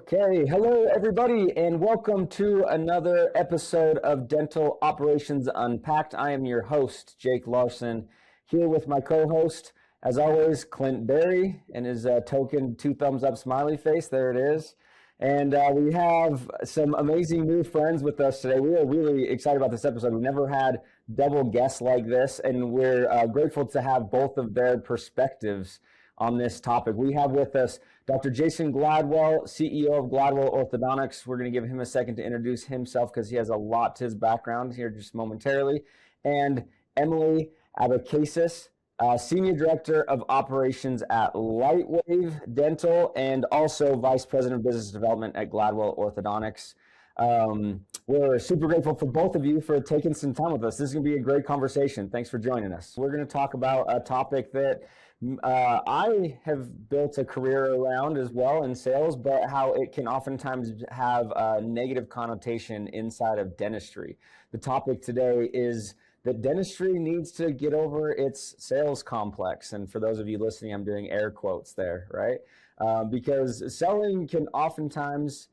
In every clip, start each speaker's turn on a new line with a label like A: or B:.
A: Okay, hello everybody, and welcome to another episode of Dental Operations Unpacked. I am your host, Jake Larson, here with my co-host, as always, Clint Berry, and his token 2 thumbs up smiley face. There it is. And we have some amazing new friends with us today. We are really excited about this episode. We've never had double guests like this, and we're grateful to have both of their perspectives on this topic. We have with us Dr. Jason Gladwell, CEO of Gladwell Orthodontics. We're going to give him a second to introduce himself because he has a lot to his background here just momentarily. And Emily Abecasis, Senior Director of Operations at Lightwave Dental and also Vice President of Business Development at Gladwell Orthodontics. We're super grateful for both of you for taking some time with us. This is going to be a great conversation. Thanks for joining us. We're going to talk about a topic that I have built a career around as well in sales, but how it can oftentimes have a negative connotation inside of dentistry. The topic today is that dentistry needs to get over its sales complex. And for those of you listening, I'm doing air quotes there, right? Because selling can oftentimes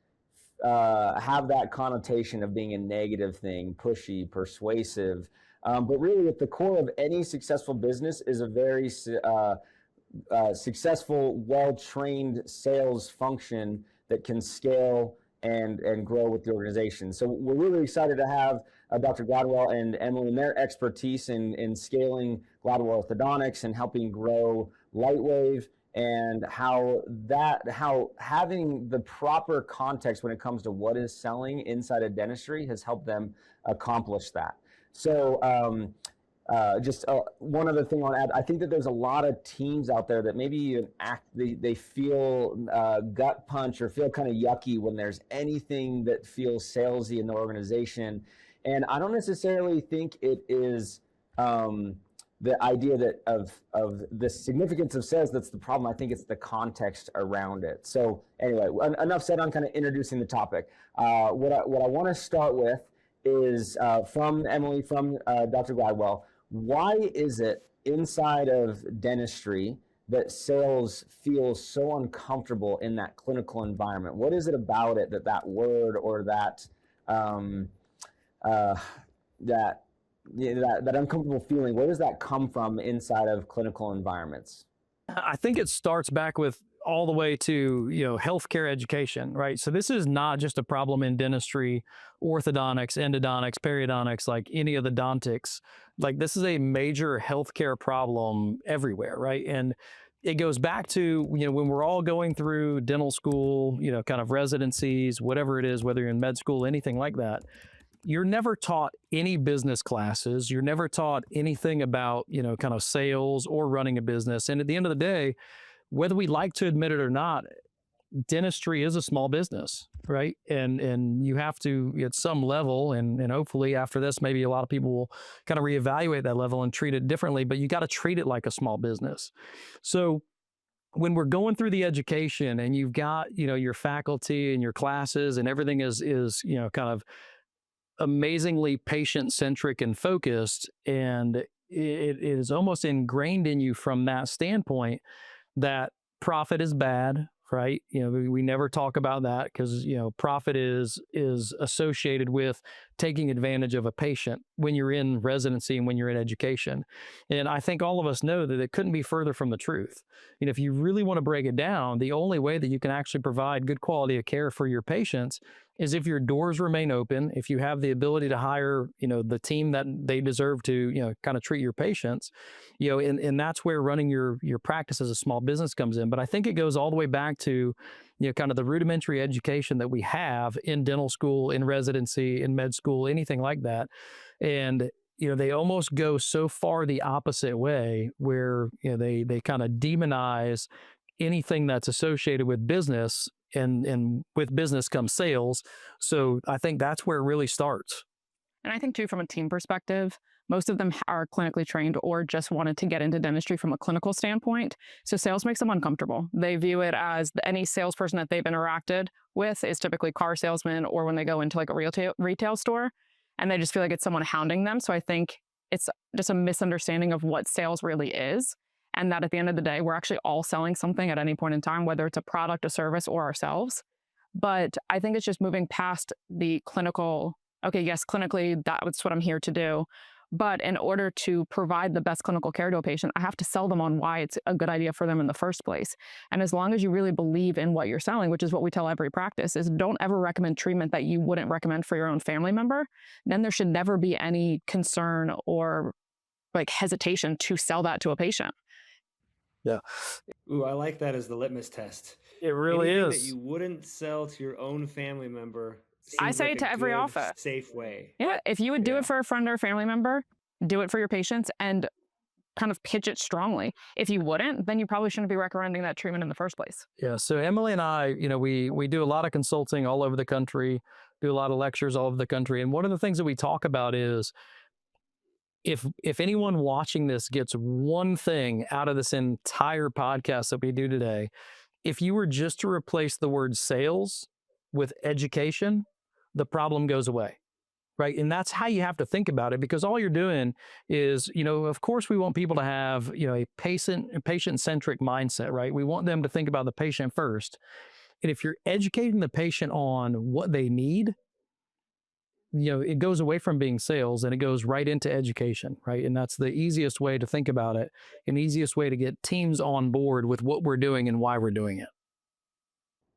A: have that connotation of being a negative thing, pushy, persuasive. But really at the core of any successful business is a very successful, well-trained sales function that can scale and grow with the organization. So we're really excited to have Dr. Gladwell and Emily and their expertise in scaling Gladwell Orthodontics and helping grow Lightwave, and how having the proper context when it comes to what is selling inside of dentistry has helped them accomplish that. So just one other thing I want to add, I think that there's a lot of teams out there that maybe they feel gut punch or feel kind of yucky when there's anything that feels salesy in the organization. And I don't necessarily think it is the idea that of the significance of sales that's the problem. I think it's the context around it. So anyway, enough said on kind of introducing the topic. What I want to start with is from Emily, from Dr. Gladwell. Why is it inside of dentistry that sales feels so uncomfortable in that clinical environment? What is it about it that word or that that uncomfortable feeling, where does that come from inside of clinical environments?
B: I think it starts back with all the way to, healthcare education, right? So this is not just a problem in dentistry, orthodontics, endodontics, periodontics, like any of the dontics. Like this is a major healthcare problem everywhere, right? And it goes back to, when we're all going through dental school, kind of residencies, whatever it is, whether you're in med school, anything like that, you're never taught any business classes. You're never taught anything about, kind of sales or running a business. And at the end of the day, whether we like to admit it or not, dentistry is a small business, right? And you have to, at some level, and hopefully after this, maybe a lot of people will kind of reevaluate that level and treat it differently, but you got to treat it like a small business. So when we're going through the education and you've got, your faculty and your classes and everything is kind of amazingly patient-centric and focused, and it is almost ingrained in you from that standpoint that profit is bad, right? We never talk about that because, profit is associated with taking advantage of a patient when you're in residency and when you're in education. And I think all of us know that it couldn't be further from the truth. If you really want to break it down, the only way that you can actually provide good quality of care for your patients is if your doors remain open, if you have the ability to hire, the team that they deserve to, kind of treat your patients, and that's where running your practice as a small business comes in. But I think it goes all the way back to, kind of the rudimentary education that we have in dental school, in residency, in med school, anything like that. And, they almost go so far the opposite way where, they kind of demonize anything that's associated with business, and with business comes sales. So I think that's where it really starts.
C: And I think too, from a team perspective, most of them are clinically trained or just wanted to get into dentistry from a clinical standpoint. So sales makes them uncomfortable. They view it as any salesperson that they've interacted with is typically car salesman, or when they go into like a retail store, and they just feel like it's someone hounding them. So I think it's just a misunderstanding of what sales really is. And that at the end of the day, we're actually all selling something at any point in time, whether it's a product, a service, or ourselves. But I think it's just moving past the clinical, okay, yes, clinically, that's what I'm here to do. But in order to provide the best clinical care to a patient, I have to sell them on why it's a good idea for them in the first place. And as long as you really believe in what you're selling, which is what we tell every practice, is don't ever recommend treatment that you wouldn't recommend for your own family member, then there should never be any concern or like hesitation to sell that to a patient.
B: Yeah.
D: Ooh, I like that as the litmus test.
B: It really
D: Anything
B: is.
D: that you wouldn't sell to your own family member.
C: I
D: seems
C: say
D: like
C: it to
D: a
C: every
D: good,
C: office.
D: safe way.
C: Yeah, if you would do
D: Yeah.
C: it for a friend or a family member, do it for your patients and kind of pitch it strongly. If you wouldn't, then you probably shouldn't be recommending that treatment in the first place.
B: Yeah. So Emily and I, we do a lot of consulting all over the country, do a lot of lectures all over the country. And one of the things that we talk about is if anyone watching this gets one thing out of this entire podcast that we do today, if you were just to replace the word sales with education, the problem goes away. Right. And that's how you have to think about it, because all you're doing is, of course, we want people to have, a patient-centric mindset, right? We want them to think about the patient first. And if you're educating the patient on what they need, it goes away from being sales and it goes right into education, right? And that's the easiest way to think about it, and easiest way to get teams on board with what we're doing and why we're doing it.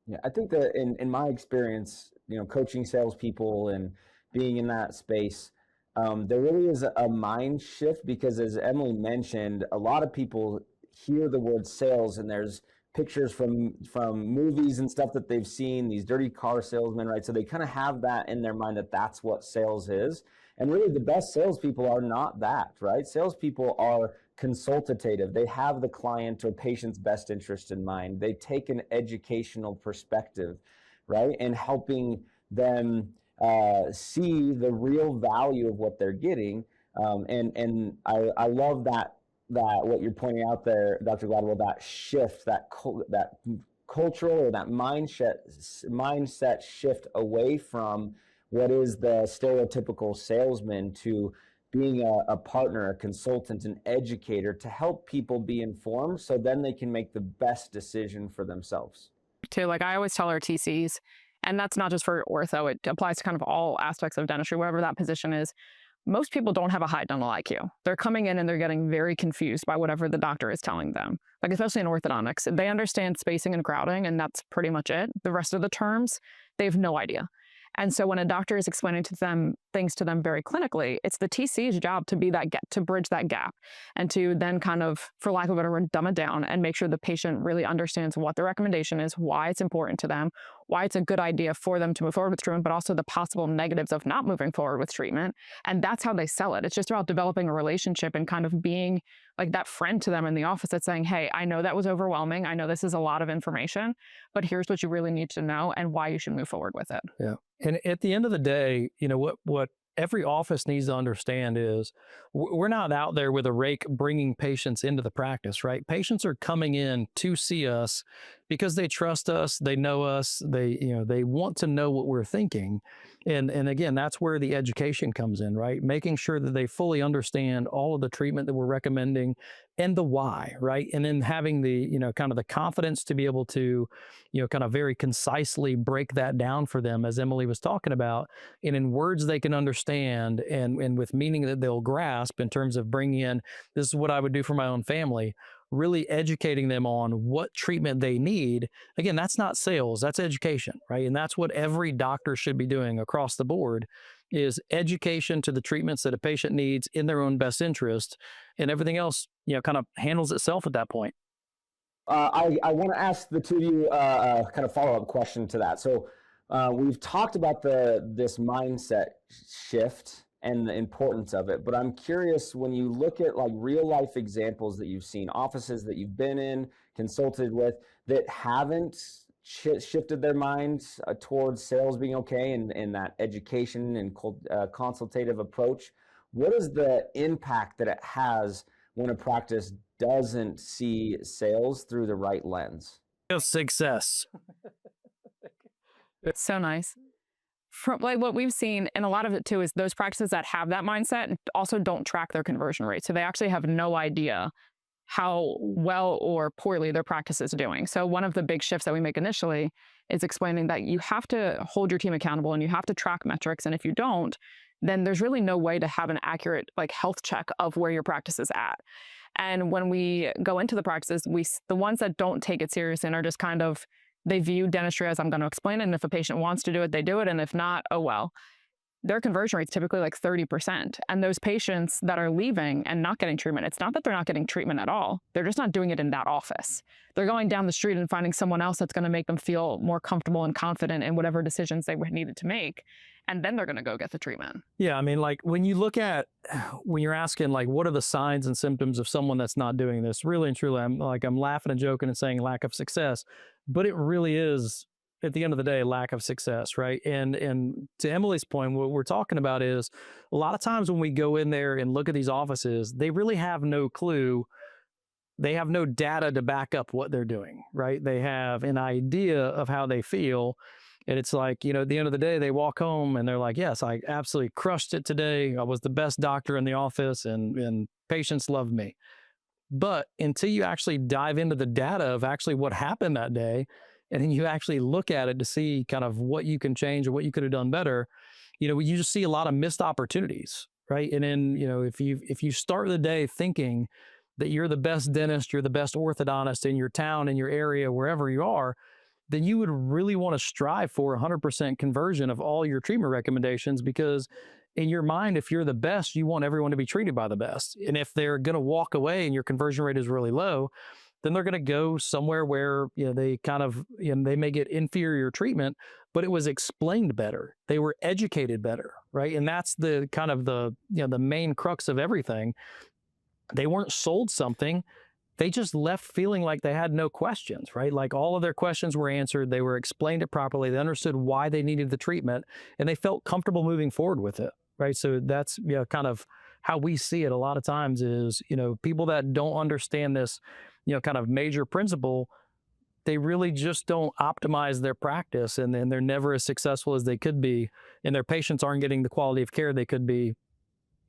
A: Yeah, I think that in my experience, coaching salespeople and being in that space, there really is a mind shift, because as Emily mentioned, a lot of people hear the word sales and there's pictures from movies and stuff that they've seen, these dirty car salesmen, right? So they kind of have that in their mind that that's what sales is. And really the best salespeople are not that, right? Salespeople are consultative. They have the client or patient's best interest in mind. They take an educational perspective, right? And helping them see the real value of what they're getting. And I love that what you're pointing out there, Dr. Gladwell, that shift, that cultural or that mindset shift away from what is the stereotypical salesman to being a partner, a consultant, an educator to help people be informed so then they can make the best decision for themselves.
C: Like I always tell our TCs, and that's not just for ortho, it applies to kind of all aspects of dentistry, wherever that position is. Most people don't have a high dental IQ. They're coming in and they're getting very confused by whatever the doctor is telling them. Like especially in orthodontics, they understand spacing and crowding, and that's pretty much it. The rest of the terms, they have no idea. And so when a doctor is explaining to them things to them very clinically, it's the TC's job to be that to bridge that gap, and to then kind of, for lack of a better word, dumb it down and make sure the patient really understands what the recommendation is, why it's important to them, why it's a good idea for them to move forward with treatment, but also the possible negatives of not moving forward with treatment. And that's how they sell it. It's just about developing a relationship and kind of being like that friend to them in the office that's saying, hey, I know that was overwhelming. I know this is a lot of information, but here's what you really need to know and why you should move forward with it.
B: Yeah. And at the end of the day, what every office needs to understand is we're not out there with a rake bringing patients into the practice, right? Patients are coming in to see us because they trust us, they know us, they want to know what we're thinking. And again, that's where the education comes in, right? Making sure that they fully understand all of the treatment that we're recommending and the why, right? And then having the, kind of the confidence to be able to, kind of very concisely break that down for them, as Emily was talking about, and in words they can understand and with meaning that they'll grasp, in terms of bringing in, this is what I would do for my own family, really educating them on what treatment they need. Again, that's not sales, that's education, right? And that's what every doctor should be doing across the board, is education to the treatments that a patient needs in their own best interest, and everything else, kind of handles itself at that point.
A: I want to ask the two of you kind of follow-up question to that. So we've talked about this mindset shift and the importance of it, but I'm curious, when you look at like real life examples that you've seen, offices that you've been in, consulted with, that haven't shifted their minds towards sales being okay, and that education and consultative approach, what is the impact that it has when a practice doesn't see sales through the right lens?
B: Success.
C: It's so nice. From like what we've seen, and a lot of it too, is those practices that have that mindset also don't track their conversion rate. So they actually have no idea how well or poorly their practice is doing. So one of the big shifts that we make initially is explaining that you have to hold your team accountable and you have to track metrics. And if you don't, then there's really no way to have an accurate health check of where your practice is at. And when we go into the practices, the ones that don't take it serious and are just kind of, they view dentistry as I'm going to explain it. And if a patient wants to do it, they do it. And if not, oh well. Their conversion rate's typically 30%. And those patients that are leaving and not getting treatment, it's not that they're not getting treatment at all. They're just not doing it in that office. They're going down the street and finding someone else that's going to make them feel more comfortable and confident in whatever decisions they needed to make. And then they're going to go get the treatment.
B: Yeah, I mean, when you look at, when you're asking, what are the signs and symptoms of someone that's not doing this, really and truly, I'm laughing and joking and saying lack of success, but it really is, at the end of the day, lack of success, right? And to Emily's point, what we're talking about is a lot of times when we go in there and look at these offices, they really have no clue. They have no data to back up what they're doing, right? They have an idea of how they feel. And it's at the end of the day, they walk home and they're like, yes, I absolutely crushed it today. I was the best doctor in the office and patients loved me. But until you actually dive into the data of actually what happened that day, and then you actually look at it to see kind of what you can change or what you could have done better, you just see a lot of missed opportunities, right? And then, if you start the day thinking that you're the best dentist, you're the best orthodontist in your town, in your area, wherever you are, then you would really want to strive for 100% conversion of all your treatment recommendations, because in your mind, if you're the best, you want everyone to be treated by the best. And if they're going to walk away and your conversion rate is really low, then they're going to go somewhere where they kind of they may get inferior treatment, but it was explained better. They were educated better, right? And that's the kind of the main crux of everything. They weren't sold something. They just left feeling like they had no questions, right? All of their questions were answered. They were explained it properly. They understood why they needed the treatment, and they felt comfortable moving forward with it, right? So that's kind of how we see it a lot of times is, people that don't understand this, kind of major principle, they really just don't optimize their practice, and then they're never as successful as they could be, and their patients aren't getting the quality of care they could be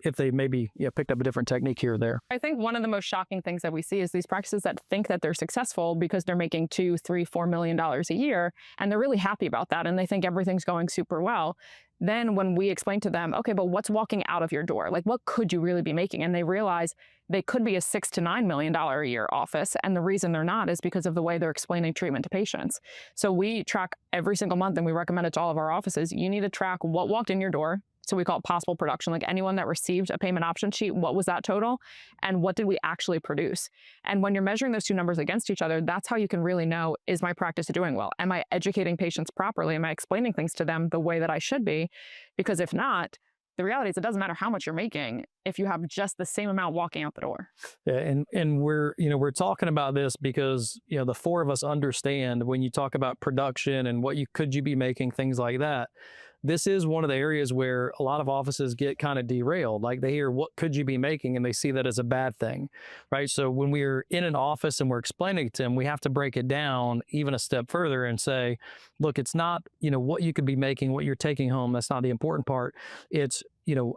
B: if they maybe picked up a different technique here or there.
C: I think one of the most shocking things that we see is these practices that think that they're successful because they're making $2, $3, $4 million a year, and they're really happy about that, and they think everything's going super well. Then when we explain to them, okay, but what's walking out of your door? What could you really be making? And they realize they could be a $6 to $9 million a year office. And the reason they're not is because of the way they're explaining treatment to patients. So we track every single month, and we recommend it to all of our offices. You need to track what walked in your door. So we call it possible production, anyone that received a payment option sheet, what was that total? And what did we actually produce? And when you're measuring those two numbers against each other, that's how you can really know, is my practice doing well? Am I educating patients properly? Am I explaining things to them the way that I should be? Because if not, the reality is it doesn't matter how much you're making if you have just the same amount walking out the door.
B: Yeah, and we're talking about this because the four of us understand when you talk about production and what could you be making, things like that. This is one of the areas where a lot of offices get kind of derailed. They hear, what could you be making? And they see that as a bad thing, right? So when we're in an office and we're explaining it to them, we have to break it down even a step further and say, look, it's not, what you could be making, what you're taking home. That's not the important part. It's,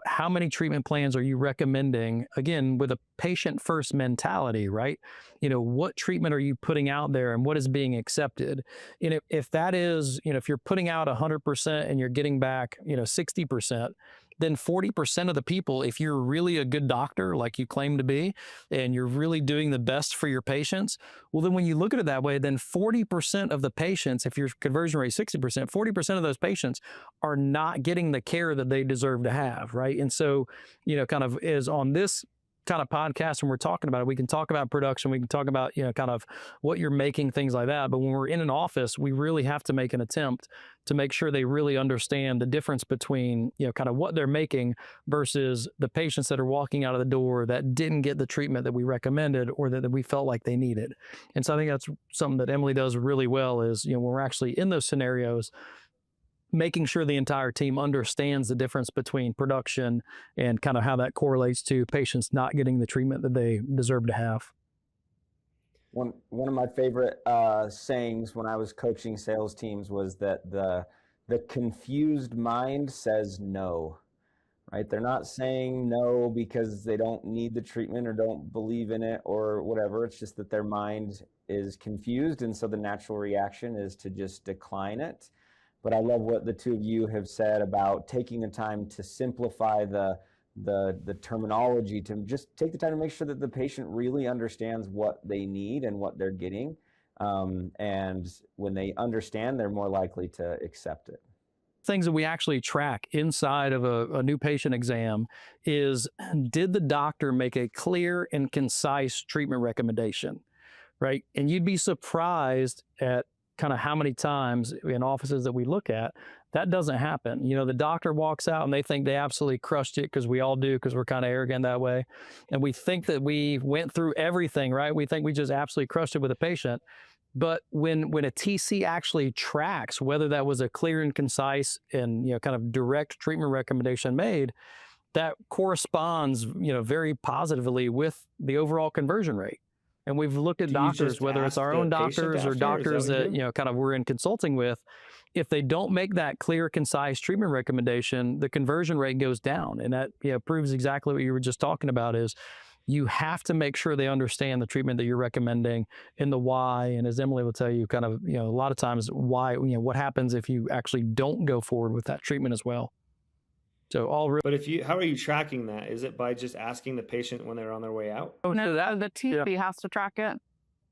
B: how many treatment plans are you recommending? Again, with a patient first mentality, right? What treatment are you putting out there and what is being accepted? And if that is, if you're putting out 100% and you're getting back, 60%, then 40% of the people, if you're really a good doctor, like you claim to be, and you're really doing the best for your patients, well, then when you look at it that way, then 40% of the patients, if your conversion rate is 60%, 40% of those patients are not getting the care that they deserve to have, right? And so, kind of is on this kind of podcast, when we're talking about it, we can talk about production, we can talk about, kind of what you're making, things like that. But when we're in an office, we really have to make an attempt to make sure they really understand the difference between, kind of what they're making versus the patients that are walking out of the door that didn't get the treatment that we recommended or that we felt like they needed. And so I think that's something that Emily does really well is, when we're actually in those scenarios, making sure the entire team understands the difference between production and kind of how that correlates to patients not getting the treatment that they deserve to have.
A: One of my favorite sayings when I was coaching sales teams was that the confused mind says no, right? They're not saying no because they don't need the treatment or don't believe in it or whatever. It's just that their mind is confused. And so the natural reaction is to just decline it. But I love what the two of you have said about taking the time to simplify the terminology, to just take the time to make sure that the patient really understands what they need and what they're getting. And when they understand, they're more likely to accept it.
B: Things that we actually track inside of a new patient exam is, did the doctor make a clear and concise treatment recommendation, right? And you'd be surprised at kind of how many times in offices that we look at, that doesn't happen. You know, the doctor walks out and they think they absolutely crushed it, because we all do, because we're kind of arrogant that way. And we think that we went through everything, right? We think we just absolutely crushed it with a patient. But when a TC actually tracks whether that was a clear and concise and, you know, kind of direct treatment recommendation made, that corresponds, you know, very positively with the overall conversion rate. And we've looked at doctors, whether it's our own doctors or doctors that, you know, kind of we're in consulting with. If they don't make that clear, concise treatment recommendation, the conversion rate goes down. And that, you know, proves exactly what you were just talking about, is you have to make sure they understand the treatment that you're recommending and the why. And as Emily will tell you, kind of, you know, a lot of times why, you know, what happens if you actually don't go forward with that treatment as well. So
D: But how are you tracking that? Is it by just asking the patient when they're on their way out?
C: No, the TC has to track it.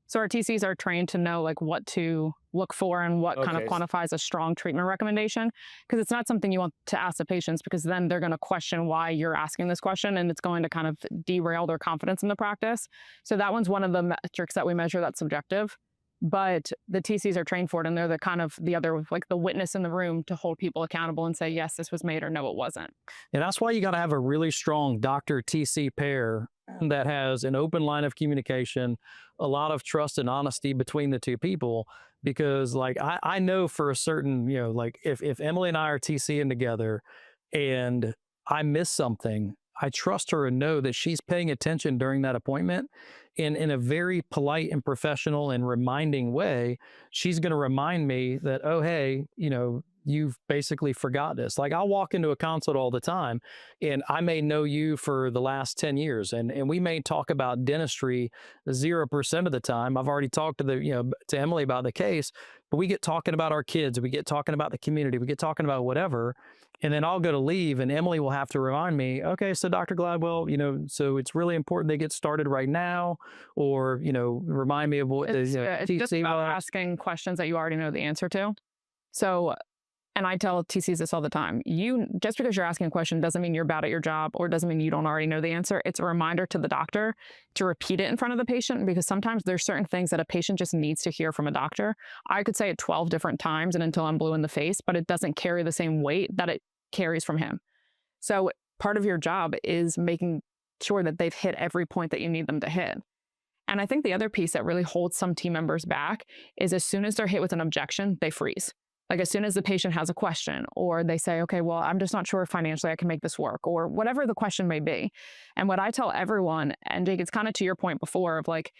C: So our TCs are trained to know like what to look for and what kind of quantifies a strong treatment recommendation, because it's not something you want to ask the patients, because then they're going to question why you're asking this question, and it's going to kind of derail their confidence in the practice. So that one's one of the metrics that we measure that's subjective. But the TCs are trained for it, and they're the kind of the other, like the witness in the room to hold people accountable and say, yes, this was made, or no, it wasn't.
B: And that's why you got to have a really strong doctor-TC pair that has an open line of communication, a lot of trust and honesty between the two people. Because like, I know for a certain, you know, like if Emily and I are TCing together and I miss something, I trust her and know that she's paying attention during that appointment. And in a very polite and professional and reminding way, she's going to remind me that, oh, hey, you know, you've basically forgot this. Like, I'll walk into a consult all the time and I may know you for the last 10 years. And we may talk about dentistry 0% of the time. I've already talked to to Emily about the case, but we get talking about our kids, we get talking about the community, we get talking about whatever. And then I'll go to leave and Emily will have to remind me, okay, so Dr. Gladwell, you know, so it's really important they get started right now, or, you know, remind me of what
C: it's just about asking questions that you already know the answer to. So, and I tell TCs this all the time, just because you're asking a question doesn't mean you're bad at your job, or doesn't mean you don't already know the answer. It's a reminder to the doctor to repeat it in front of the patient, because sometimes there's certain things that a patient just needs to hear from a doctor. I could say it 12 different times and until I'm blue in the face, but it doesn't carry the same weight that it carries from him. So part of your job is making sure that they've hit every point that you need them to hit. And I think the other piece that really holds some team members back is, as soon as they're hit with an objection, they freeze. Like, as soon as the patient has a question, or they say, okay, well, I'm just not sure if financially I can make this work, or whatever the question may be. And what I tell everyone, and Jake, it's kind of to your point before of like,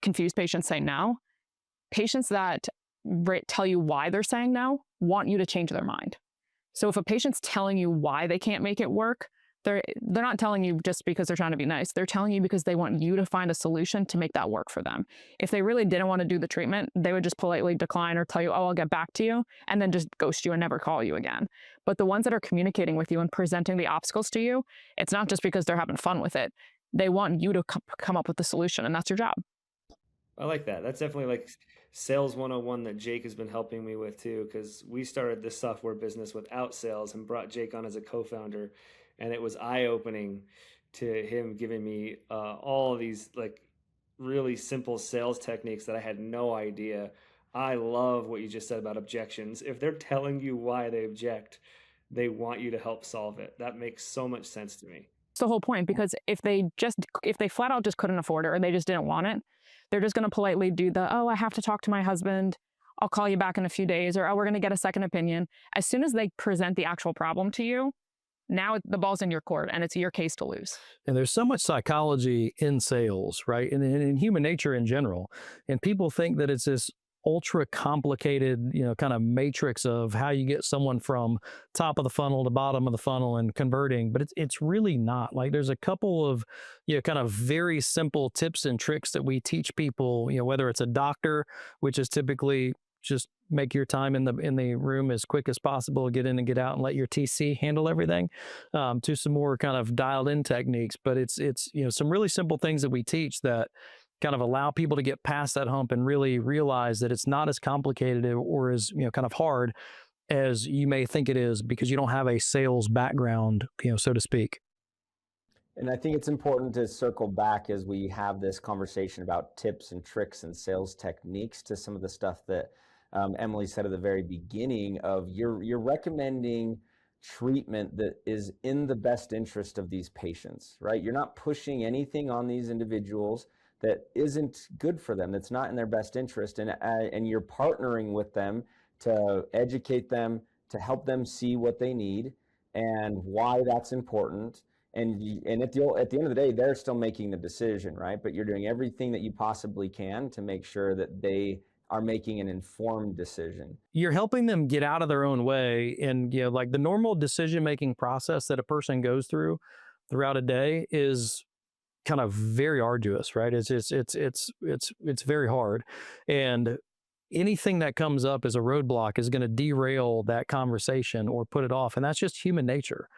C: confused patients say no. Patients that tell you why they're saying no want you to change their mind. So if a patient's telling you why they can't make it work, they're not telling you just because they're trying to be nice. They're telling you because they want you to find a solution to make that work for them. If they really didn't want to do the treatment, they would just politely decline or tell you, oh, I'll get back to you, and then just ghost you and never call you again. But the ones that are communicating with you and presenting the obstacles to you, it's not just because they're having fun with it. They want you to come up with the solution, and that's your job.
D: I like that. That's definitely like sales 101 that Jake has been helping me with too, because we started this software business without sales and brought Jake on as a co-founder. And it was eye-opening to him giving me all of these like really simple sales techniques that I had no idea. I love what you just said about objections. If they're telling you why they object, they want you to help solve it. That makes so much sense to me.
C: It's the whole point, because if they flat out just couldn't afford it, or they just didn't want it, they're just going to politely do oh, I have to talk to my husband, I'll call you back in a few days, or oh, we're going to get a second opinion. As soon as they present the actual problem to you, now the ball's in your court and it's your case to lose.
B: And there's so much psychology in sales, right? And in human nature in general. And people think that it's this ultra complicated, kind of matrix of how you get someone from top of the funnel to bottom of the funnel and converting, but it's really not. Like, there's a couple of, kind of very simple tips and tricks that we teach people, whether it's a doctor, which is typically just make your time in the room as quick as possible, get in and get out and let your TC handle everything, to some more kind of dialed in techniques. But it's some really simple things that we teach that kind of allow people to get past that hump and really realize that it's not as complicated or as, kind of hard as you may think it is, because you don't have a sales background, so to speak.
A: And I think it's important to circle back as we have this conversation about tips and tricks and sales techniques to some of the stuff that Emily said at the very beginning of you're recommending treatment that is in the best interest of these patients, right? You're not pushing anything on these individuals that isn't good for them, that's not in their best interest, and you're partnering with them to educate them, to help them see what they need and why that's important. And at the end of the day, they're still making the decision, right? But you're doing everything that you possibly can to make sure that they are making an informed decision.
B: You're helping them get out of their own way. And, like the normal decision-making process that a person goes through throughout a day is kind of very arduous, right? It's very hard. And anything that comes up as a roadblock is going to derail that conversation or put it off. And that's just human nature,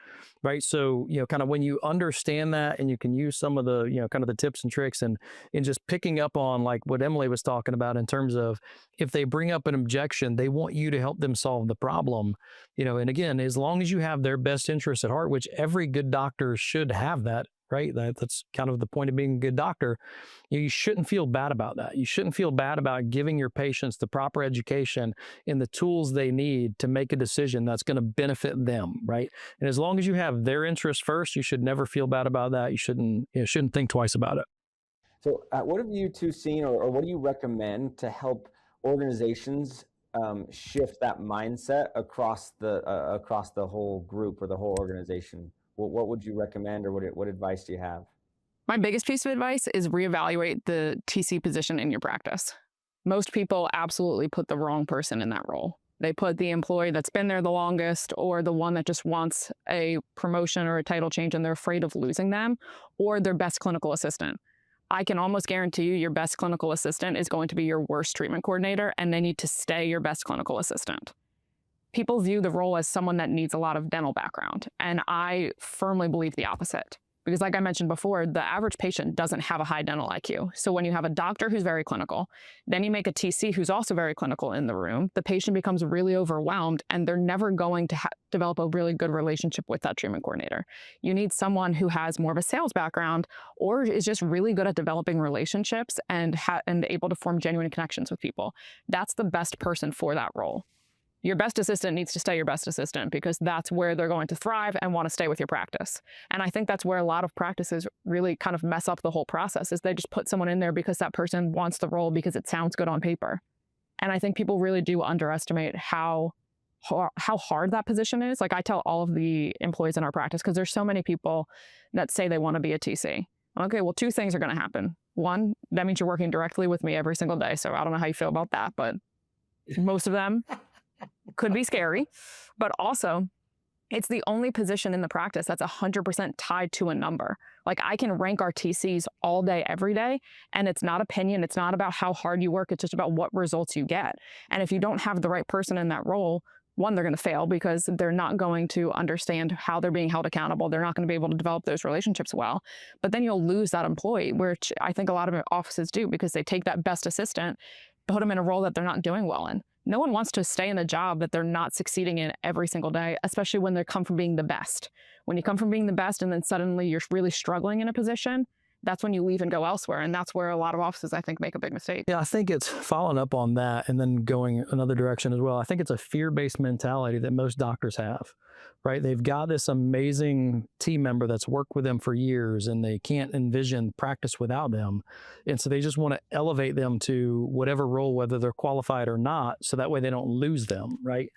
B: right? So, kind of when you understand that and you can use some of the, kind of the tips and tricks and just picking up on like what Emily was talking about in terms of if they bring up an objection, they want you to help them solve the problem, and again, as long as you have their best interest at heart, which every good doctor should have that, right? That's kind of the point of being a good doctor. You shouldn't feel bad about that. You shouldn't feel bad about giving your patients the proper education and the tools they need to make a decision that's going to benefit them, right? And as long as you have their interest first, you should never feel bad about that. You shouldn't think twice about it.
A: So what have you two seen, or what do you recommend to help organizations shift that mindset across the whole group or the whole organization? What would you recommend, or what advice do you have?
C: My biggest piece of advice is reevaluate the TC position in your practice. Most people absolutely put the wrong person in that role. They put the employee that's been there the longest, or the one that just wants a promotion or a title change and they're afraid of losing them, or their best clinical assistant. I can almost guarantee you your best clinical assistant is going to be your worst treatment coordinator, and they need to stay your best clinical assistant. People view the role as someone that needs a lot of dental background, and I firmly believe the opposite. Because like I mentioned before, the average patient doesn't have a high dental IQ. So when you have a doctor who's very clinical, then you make a TC who's also very clinical in the room, the patient becomes really overwhelmed and they're never going to develop a really good relationship with that treatment coordinator. You need someone who has more of a sales background or is just really good at developing relationships and able to form genuine connections with people. That's the best person for that role. Your best assistant needs to stay your best assistant because that's where they're going to thrive and want to stay with your practice. And I think that's where a lot of practices really kind of mess up the whole process, is they just put someone in there because that person wants the role because it sounds good on paper. And I think people really do underestimate how hard that position is. Like I tell all of the employees in our practice, because there's so many people that say they want to be a TC. Okay, well, two things are going to happen. One, that means you're working directly with me every single day. So I don't know how you feel about that, but most of them could be scary, but also it's the only position in the practice that's 100% tied to a number. Like I can rank our TCs all day, every day, and it's not opinion. It's not about how hard you work. It's just about what results you get. And if you don't have the right person in that role, one, they're going to fail because they're not going to understand how they're being held accountable. They're not going to be able to develop those relationships well. But then you'll lose that employee, which I think a lot of offices do, because they take that best assistant, put them in a role that they're not doing well in. No one wants to stay in a job that they're not succeeding in every single day, especially when they come from being the best. When you come from being the best and then suddenly you're really struggling in a position, that's when you leave and go elsewhere. And that's where a lot of offices, I think, make a big mistake.
B: Yeah, I think it's following up on that and then going another direction as well. I think it's a fear-based mentality that most doctors have, right? They've got this amazing team member that's worked with them for years and they can't envision practice without them. And so they just want to elevate them to whatever role, whether they're qualified or not, so that way they don't lose them, right?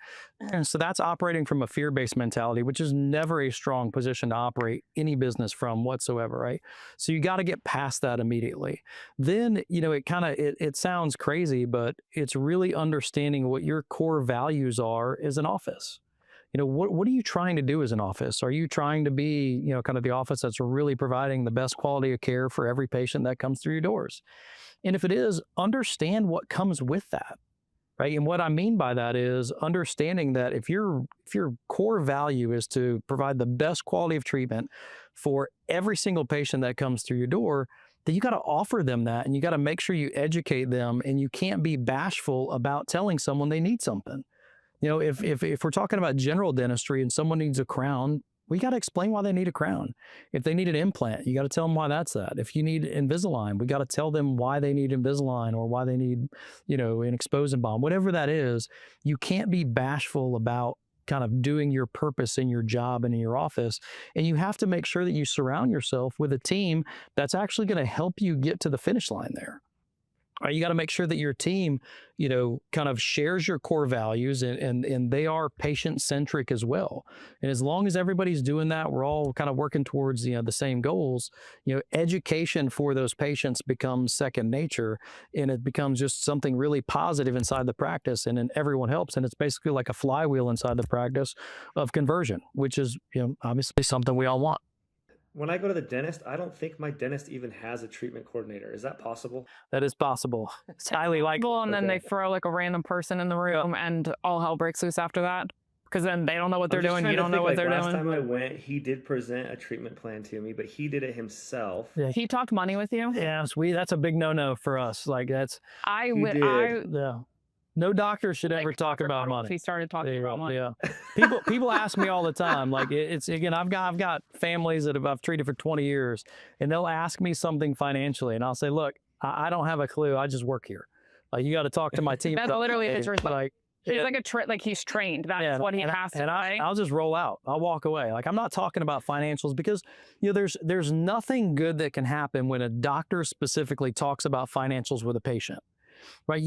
B: And so that's operating from a fear-based mentality, which is never a strong position to operate any business from whatsoever, right? So you got got to get past that immediately. Then, it sounds crazy, but it's really understanding what your core values are as an office. What are you trying to do as an office? Are you trying to be, kind of the office that's really providing the best quality of care for every patient that comes through your doors? And if it is, understand what comes with that, right? And what I mean by that is understanding that if your core value is to provide the best quality of treatment for every single patient that comes through your door, then you got to offer them that, and you got to make sure you educate them, and you can't be bashful about telling someone they need something. If we're talking about general dentistry and someone needs a crown, we got to explain why they need a crown. If they need an implant, you got to tell them why that's that. If you need Invisalign, we got to tell them why they need Invisalign, or why they need, an exposing balm, whatever that is. You can't be bashful about kind of doing your purpose in your job and in your office. And you have to make sure that you surround yourself with a team that's actually going to help you get to the finish line there. You got to make sure that your team, kind of shares your core values, and they are patient-centric as well. And as long as everybody's doing that, we're all kind of working towards, the same goals. Education for those patients becomes second nature, and it becomes just something really positive inside the practice, and then everyone helps. And it's basically like a flywheel inside the practice of conversion, which is, obviously something we all want.
D: When I go to the dentist, I don't think my dentist even has a treatment coordinator. Is that possible?
B: That is possible. It's highly likely.
C: And then they throw like a random person in the room, and all hell breaks loose after that. Because then they don't know what they're doing. You don't know what they're doing.
D: Last time I went, he did present a treatment plan to me, but he did it himself.
B: Yeah.
C: He talked money with you?
B: Yeah, that's a big no-no for us. Like yeah. No doctor should ever talk about money.
C: He started talking about money.
B: Yeah. People ask me all the time, like it's again, I've got families that I've treated for 20 years, and they'll ask me something financially, and I'll say, look, I don't have a clue. I just work here. Like, you got to talk to my team.
C: That's literally his response.
B: Like,
C: he's like he's trained. That's what he has to say.
B: I'll just roll out. I'll walk away. Like, I'm not talking about financials, because there's nothing good that can happen when a doctor specifically talks about financials with a patient. Right?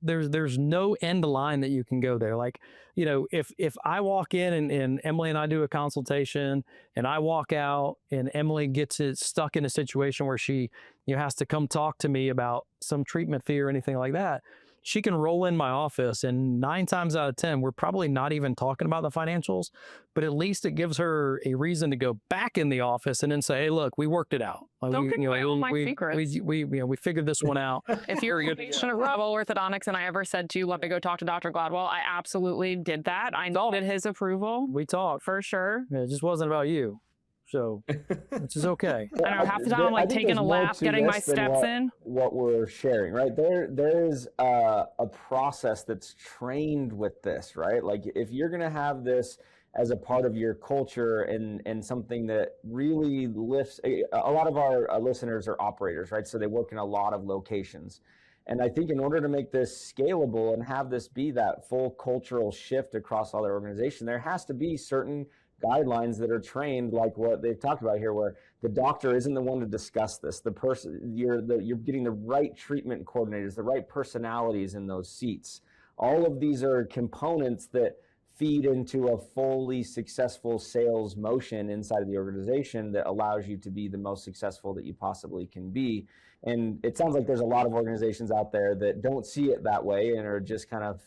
B: There's no end line that you can go there. Like, if I walk in and Emily and I do a consultation, and I walk out and Emily gets stuck in a situation where she has to come talk to me about some treatment fee or anything like that, she can roll in my office, and 9 times out of 10, we're probably not even talking about the financials, but at least it gives her a reason to go back in the office and then say, hey, look, we worked it out. Like,
C: don't give away all my secrets.
B: We figured this one out.
C: If you're a patient of Gladwell Orthodontics and I ever said to you, let me go talk to Dr. Gladwell, I absolutely did that. I needed his approval.
B: We talked.
C: For sure.
B: It just wasn't about you. So, which is okay.
C: I don't know, half the time I'm like taking a lap, getting my steps in.
A: What we're sharing, right? There's a process that's trained with this, right? Like, if you're going to have this as a part of your culture and something that really lifts, a lot of our listeners are operators, right? So they work in a lot of locations. And I think in order to make this scalable and have this be that full cultural shift across all their organization, there has to be certain guidelines that are trained, like what they've talked about here, where the doctor isn't the one to discuss this. The person, you're getting the right treatment coordinators, the right personalities in those seats. All of these are components that feed into a fully successful sales motion inside of the organization that allows you to be the most successful that you possibly can be. And it sounds like there's a lot of organizations out there that don't see it that way and are just kind of,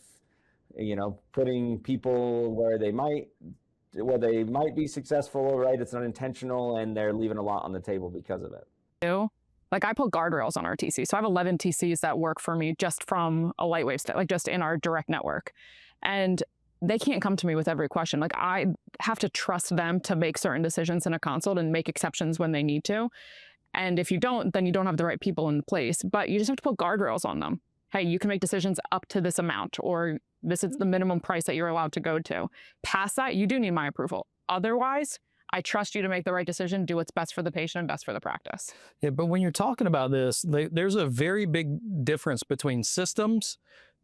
A: putting people where they might be successful, right? It's not intentional, and they're leaving a lot on the table because of it.
C: Like, I put guardrails on our TC. So I have 11 TCs that work for me just from a Lightwave like just in our direct network. And they can't come to me with every question. Like, I have to trust them to make certain decisions in a consult and make exceptions when they need to. And if you don't, then you don't have the right people in place. But you just have to put guardrails on them. Hey, you can make decisions up to this amount, or this is the minimum price that you're allowed to go to. Past that, you do need my approval. Otherwise, I trust you to make the right decision, do what's best for the patient and best for the practice.
B: Yeah, but when you're talking about this, there's a very big difference between systems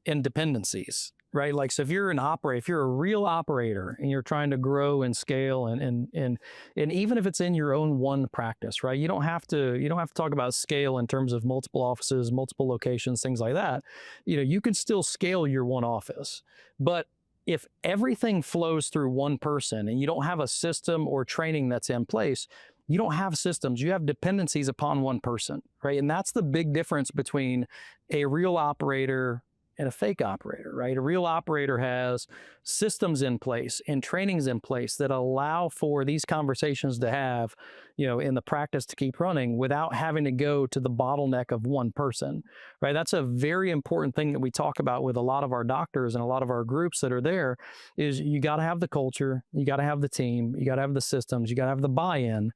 B: and dependencies, right? Like, so if you're a real operator and you're trying to grow and scale and even if it's in your own one practice, right? You don't have to talk about scale in terms of multiple offices, multiple locations, things like that. You can still scale your one office. But if everything flows through one person and you don't have a system or training that's in place, You don't have systems. You have dependencies upon one person, right? And that's the big difference between a real operator and a fake operator, right? A real operator has systems in place and trainings in place that allow for these conversations to have, in the practice to keep running without having to go to the bottleneck of one person, right? That's a very important thing that we talk about with a lot of our doctors and a lot of our groups that are there is you got to have the culture, you got to have the team, you got to have the systems, you got to have the buy-in,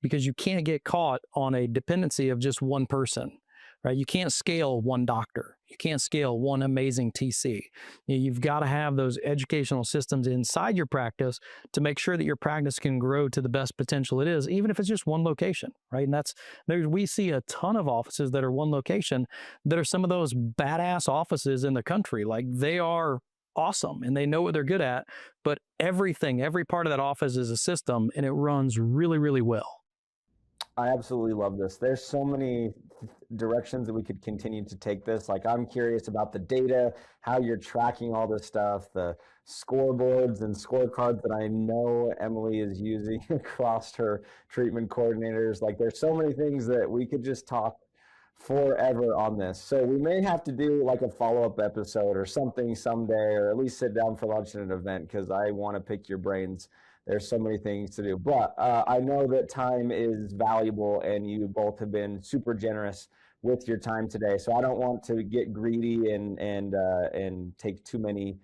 B: because you can't get caught on a dependency of just one person. Right? You can't scale one doctor. You can't scale one amazing TC. You've got to have those educational systems inside your practice to make sure that your practice can grow to the best potential it is, even if it's just one location, right? And we see a ton of offices that are one location that are some of those badass offices in the country. Like they are awesome and they know what they're good at, but every part of that office is a system and it runs really, really well.
A: I absolutely love this. There's so many directions that we could continue to take this. Like, I'm curious about the data, how you're tracking all this stuff, the scoreboards and scorecards that I know Emily is using across her treatment coordinators. Like, there's so many things that we could just talk forever on this. So we may have to do like a follow-up episode or something someday, or at least sit down for lunch at an event, because I want to pick your brains. There's so many things to do, but I know that time is valuable and you both have been super generous with your time today. So I don't want to get greedy and take too many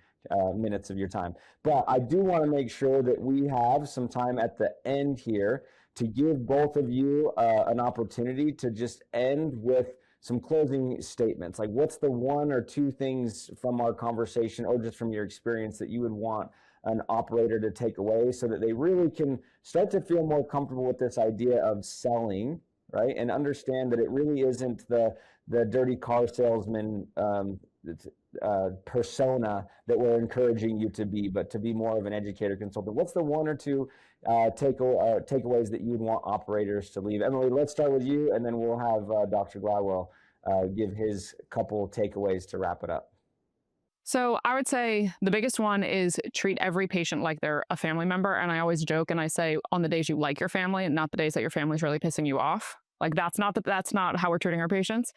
A: minutes of your time. But I do want to make sure that we have some time at the end here to give both of you an opportunity to just end with some closing statements. Like, what's the one or two things from our conversation or just from your experience that you would want an operator to take away so that they really can start to feel more comfortable with this idea of selling, right? And understand that it really isn't the dirty car salesman persona that we're encouraging you to be, but to be more of an educator consultant. What's the one or two takeaways that you would want operators to leave? Emily, let's start with you, and then we'll have Dr. Gladwell give his couple takeaways to wrap it up.
C: So I would say the biggest one is treat every patient like they're a family member. And I always joke and I say on the days you like your family and not the days that your family is really pissing you off. Like that's not how we're treating our patients.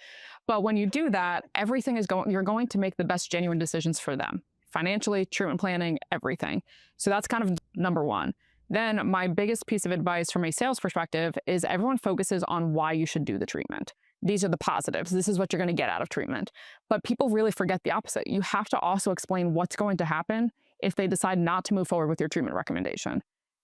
C: But when you do that, you're going to make the best genuine decisions for them. Financially, treatment planning, everything. So that's kind of number one. Then my biggest piece of advice from a sales perspective is everyone focuses on why you should do the treatment. These are the positives. This is what you're going to get out of treatment. But people really forget the opposite. You have to also explain what's going to happen if they decide not to move forward with your treatment recommendation.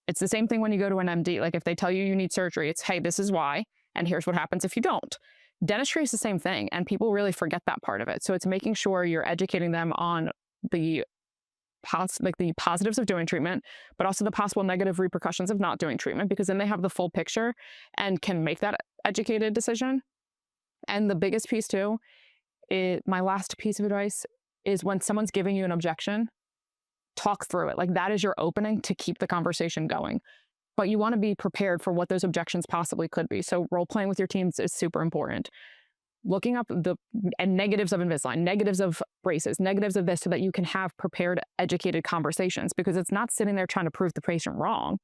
C: It's the same thing when you go to an MD. Like if they tell you need surgery, it's, hey, this is why, and here's what happens if you don't. Dentistry is the same thing, and people really forget that part of it. So it's making sure you're educating them on the positives of doing treatment, but also the possible negative repercussions of not doing treatment, because then they have the full picture and can make that educated decision. And the biggest piece too, my last piece of advice is when someone's giving you an objection, talk through it. Like that is your opening to keep the conversation going. But you want to be prepared for what those objections possibly could be. So role playing with your teams is super important. Looking up the negatives of Invisalign, negatives of braces, negatives of this, so that you can have prepared, educated conversations, because it's not sitting there trying to prove the patient wrong.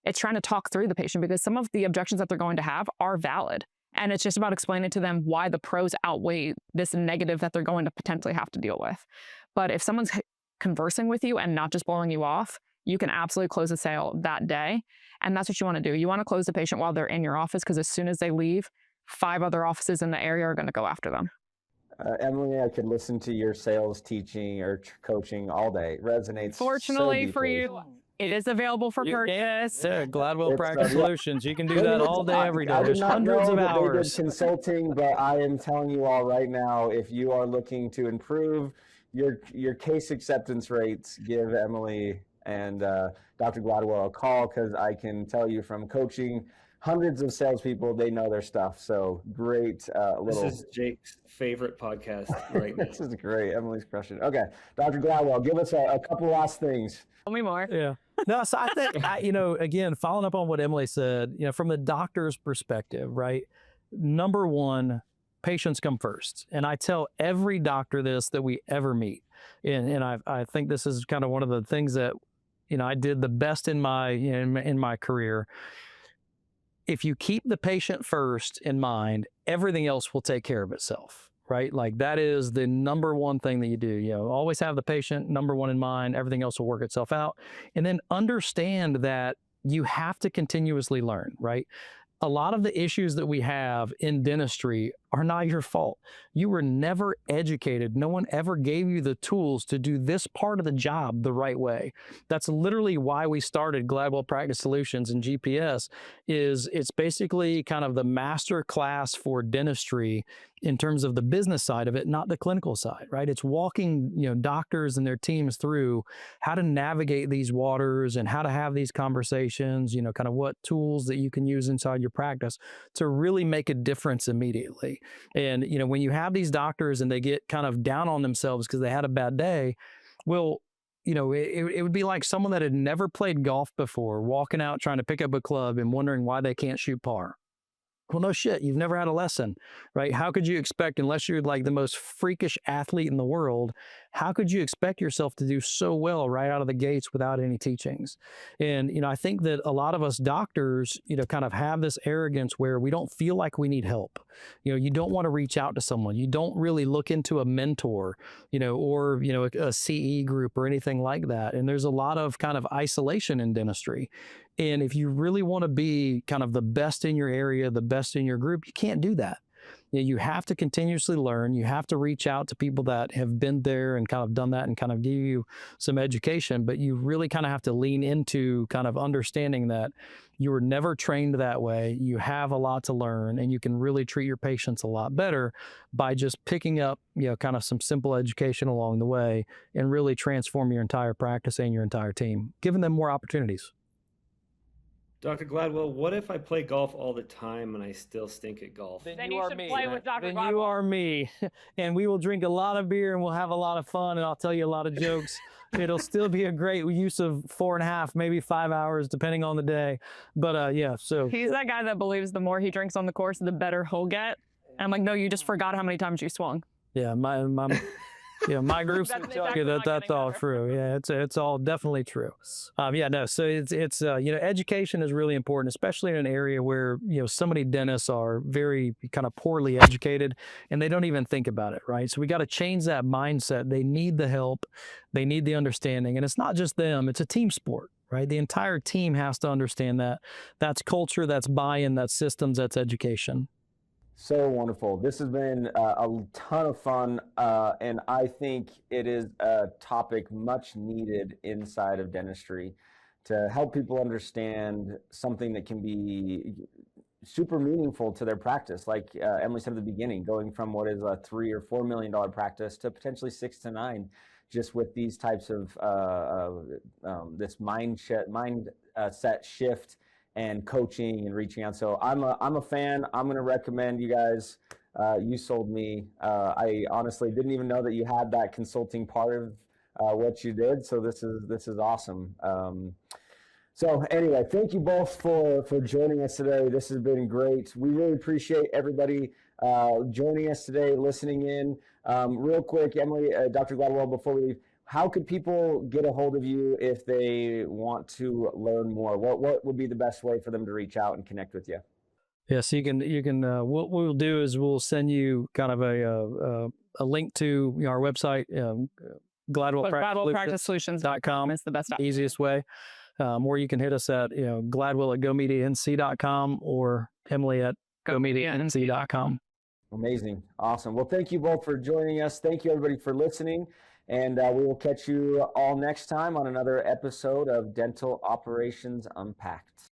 C: It's trying to talk through the patient, because some of the objections that they're going to have are valid. And it's just about explaining to them why the pros outweigh this negative that they're going to potentially have to deal with. But if someone's conversing with you and not just blowing you off, you can absolutely close a sale that day. And that's what you want to do. You want to close the patient while they're in your office, because as soon as they leave, 5 other offices in the area are going to go after them.
A: Emily, I could listen to your sales teaching or coaching all day. It resonates.
C: Fortunately
A: so
C: for you, it is available for purchase.
B: Yes, Gladwell Practice Solutions. You can do that all day, every day.
A: I
B: There's
A: did not
B: hundreds
A: know
B: of
A: that
B: hours.
A: They did consulting, but I am telling you all right now, if you are looking to improve your case acceptance rates, give Emily and Dr. Gladwell a call, because I can tell you from coaching hundreds of salespeople, they know their stuff. So great.
D: This is Jake's favorite podcast right now.
A: This is great. Emily's crushing it. Okay, Dr. Gladwell, give us a couple last things.
C: Tell me more.
B: Yeah. No, so I think, again, following up on what Emily said, from the doctor's perspective, right? Number one, patients come first. And I tell every doctor this that we ever meet. And I think this is kind of one of the things that, I did the best in my career. if you keep the patient first in mind, everything else will take care of itself, right? Like that is the number one thing that you do. You know, always have the patient number one in mind, everything else will work itself out. And then understand that you have to continuously learn, right? A lot of the issues that we have in dentistry are not your fault. You were never educated. No one ever gave you the tools to do this part of the job the right way. That's literally why we started Gladwell Practice Solutions and GPS. It's basically kind of the master class for dentistry in terms of the business side of it, not the clinical side, right? It's walking, doctors and their teams through how to navigate these waters and how to have these conversations, kind of what tools that you can use inside your practice to really make a difference immediately. And, when you have these doctors and they get kind of down on themselves because they had a bad day, well, it would be like someone that had never played golf before, walking out trying to pick up a club and wondering why they can't shoot par. Well, no shit, you've never had a lesson, right? How could you expect, unless you're like the most freakish athlete in the world, how could you expect yourself to do so well right out of the gates without any teachings? And, I think that a lot of us doctors, kind of have this arrogance where we don't feel like we need help. You don't want to reach out to someone. You don't really look into a mentor, or, a CE group or anything like that. And there's a lot of kind of isolation in dentistry. And if you really want to be kind of the best in your area, the best in your group, you can't do that. You have to continuously learn. You have to reach out to people that have been there and kind of done that and kind of give you some education. But you really kind of have to lean into kind of understanding that you were never trained that way. You have a lot to learn, and you can really treat your patients a lot better by just picking up, kind of some simple education along the way and really transform your entire practice and your entire team, giving them more opportunities.
D: Dr. Gladwell, what if I play golf all the time and I still stink at golf?
C: Then you should play with Dr.
B: Then
C: Gladwell.
B: you are me. And we will drink a lot of beer and we'll have a lot of fun and I'll tell you a lot of jokes. It'll still be a great use of 4.5, maybe 5 hours, depending on the day. But yeah, so.
C: He's that guy that believes the more he drinks on the course, the better he'll get. And I'm like, no, you just forgot how many times you swung.
B: Yeah, my groups would tell you that that's all true. Yeah, it's all definitely true. So it's education is really important, especially in an area where so many dentists are very kind of poorly educated and they don't even think about it, right? So we got to change that mindset. They need the help, they need the understanding, and it's not just them; it's a team sport, right? The entire team has to understand that. That's culture, that's buy-in, that's systems, that's education.
A: So wonderful. This has been a ton of fun, and I think it is a topic much needed inside of dentistry to help people understand something that can be super meaningful to their practice. Like Emily said at the beginning, going from what is a $3 or $4 million practice to potentially 6 to 9, just with these types of this mindset shift and coaching and reaching out. So I'm a fan. I'm going to recommend you guys. You sold me. I honestly didn't even know that you had that consulting part of what you did. So this is awesome. So anyway, thank you both for joining us today. This has been great. We really appreciate everybody joining us today, listening in. Real quick, Emily, Dr. Gladwell, before we leave, how could people get a hold of you if they want to learn more? What would be the best way for them to reach out and connect with you?
B: Yeah, so you can. What we'll do is we'll send you kind of a link to our website, GladwellPracticeSolutions.com.
C: It's the best option.
B: Easiest way. Or you can hit us at Gladwell at GoMediaNC.com or Emily at GoMediaNC.com.
A: Amazing, awesome. Well, thank you both for joining us. Thank you everybody for listening. And we will catch you all next time on another episode of Dental Operations Unpacked.